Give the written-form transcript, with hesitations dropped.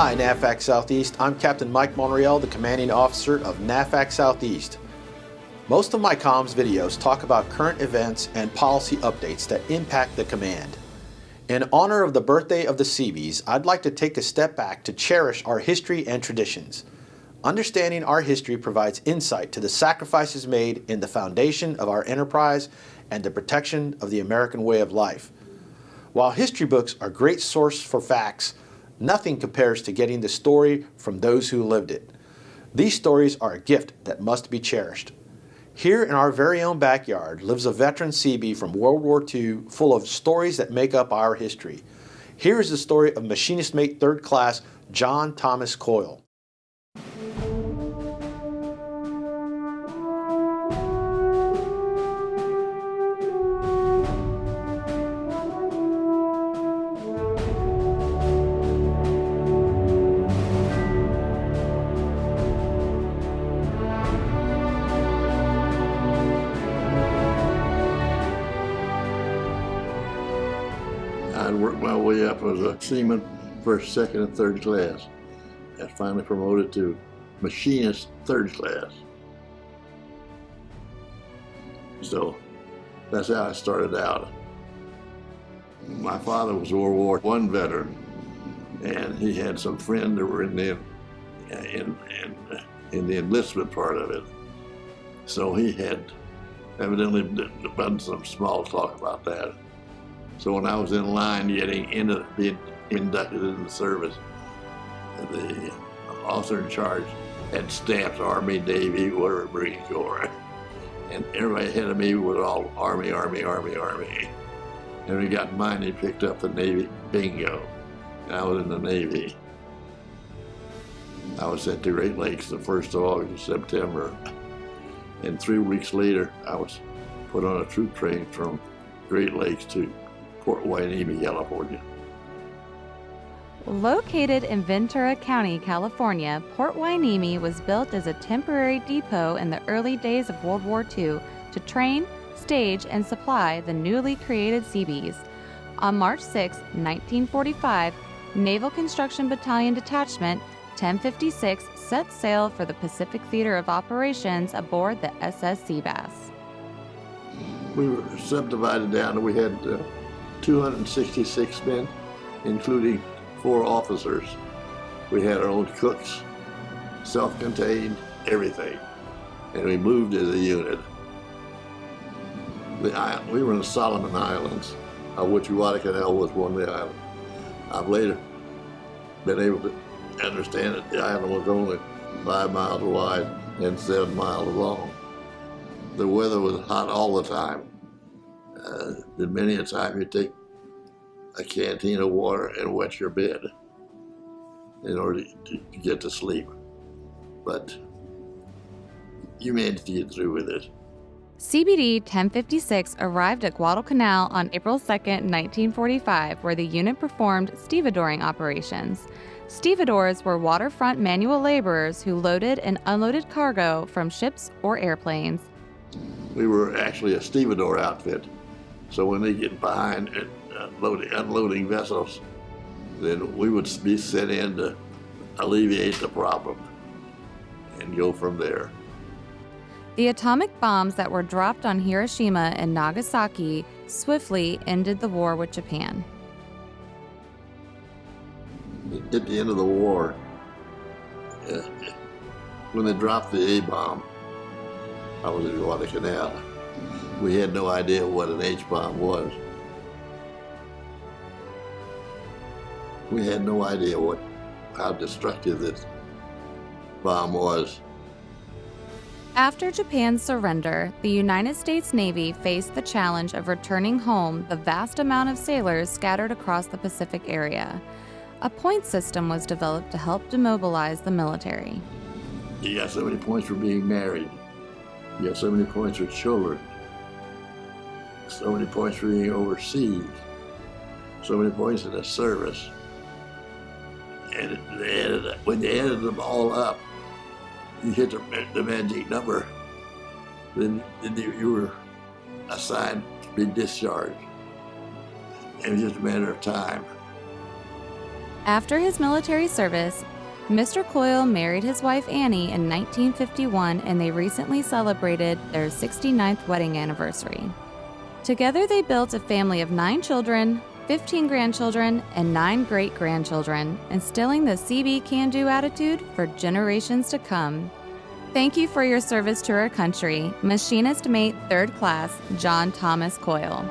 Hi, NAVFAC Southeast. I'm Captain Mike Monreal, the commanding officer of NAVFAC Southeast. Most of my comms videos talk about current events and policy updates that impact the command. In honor of the birthday of the Seabees, I'd like to take a step back to cherish our history and traditions. Understanding our history provides insight to the sacrifices made in the foundation of our enterprise and the protection of the American way of life. While history books are a great source for facts, nothing compares to getting the story from those who lived it. These stories are a gift that must be cherished. Here in our very own backyard lives a veteran Seabee from World War II full of stories that make up our history. Here is the story of Machinist Mate 3rd Class John Thomas Coyle. I'd worked my way up as a seaman, first, second, and third class. I was finally promoted to machinist third class. So that's how I started out. My father was a World War I veteran, and he had some friends that were in the enlistment part of it. So he had evidently done some small talk about that. So when I was in line getting being inducted into the service, the officer in charge had stamps, Army, Navy, whatever, Marine Corps. And everybody ahead of me was all Army, Army, Army, Army. And when he got mine, he picked up the Navy bingo. And I was in the Navy. I was sent to Great Lakes the 1st of August, September. And 3 weeks later, I was put on a troop train from Great Lakes to Port Hueneme, California. Located in Ventura County, California, Port Hueneme was built as a temporary depot in the early days of World War II to train, stage, and supply the newly created Seabees. On March 6, 1945, Naval Construction Battalion Detachment 1056 set sail for the Pacific Theater of Operations aboard the SS Seabass. We were subdivided down and we had 266 men, including 4 officers. We had our own cooks, self-contained, everything. And we moved as a unit. We were in the Solomon Islands, of which Guadalcanal was one of the islands. I've later been able to understand that the island was only 5 miles wide and 7 miles long. The weather was hot all the time. And many a time you take a canteen of water and wet your bed in order to get to sleep. But you managed to get through with it. CBD 1056 arrived at Guadalcanal on April 2, 1945, where the unit performed stevedoring operations. Stevedores were waterfront manual laborers who loaded and unloaded cargo from ships or airplanes. We were actually a stevedore outfit. So when they get behind and unloading vessels, then we would be sent in to alleviate the problem and go from there. The atomic bombs that were dropped on Hiroshima and Nagasaki swiftly ended the war with Japan. At the end of the war, when they dropped the A-bomb, I was in Guadalcanal. We had no idea what an H-bomb was. We had no idea how destructive this bomb was. After Japan's surrender, the United States Navy faced the challenge of returning home the vast amount of sailors scattered across the Pacific area. A point system was developed to help demobilize the military. You got so many points for being married. You got so many points for children. So many points for being overseas. So many points in the service. And when you added them all up, you hit the magic number, then you were assigned to be discharged. It was just a matter of time. After his military service, Mr. Coyle married his wife Annie in 1951, and they recently celebrated their 69th wedding anniversary. Together they built a family of 9 children, 15 grandchildren, and 9 great-grandchildren, instilling the Seabee can-do attitude for generations to come. Thank you for your service to our country, Machinist Mate 3rd Class John Thomas Coyle.